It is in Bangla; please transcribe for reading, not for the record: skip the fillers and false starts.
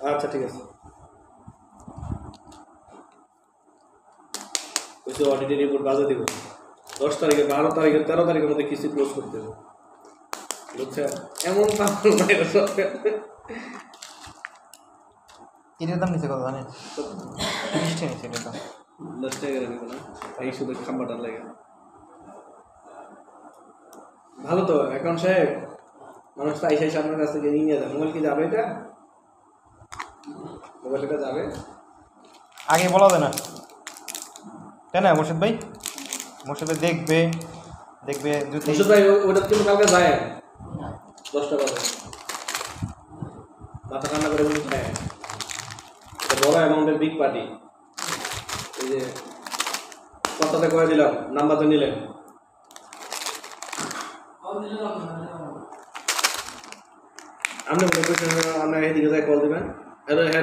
আচ্ছা ঠিক আছে ওই অডিটের রিপোর্ট বাজে দিব 10 তারিখে 12 তারিখে 13 তারিখের মধ্যে কিস্তি ক্লোজ করতে হবে বুঝছেন এমন পাগল নাই এটার দাম নিচে কত জানেন 30 টাকা নিচে এটার দাম 10 টাকা করে নিব না এই শুধু খাম্বাটা লাগে ভালো তো অ্যাকাউন্ট সাহেব মানুষ তো আইসাই আপনার কাছ থেকে নিয়ে যায় মোবাইল কি যাবে এটা মোবাইলটা যাবে আগে বলা যায় না তাই না মোর্শেদ ভাই দেখবে যদি মোর্শেদ ভাই ওটা কিন্তু কালকে যায় 10টা বাজে মাথা ঠান্ডা করে বলি হ্যাঁ এটা বড় অ্যামাউন্টের বিগ পার্টি এই যে কথাটা করে দিলাম নাম্বার তো নিলেন আপনি এদিকে যাই কল দিবেন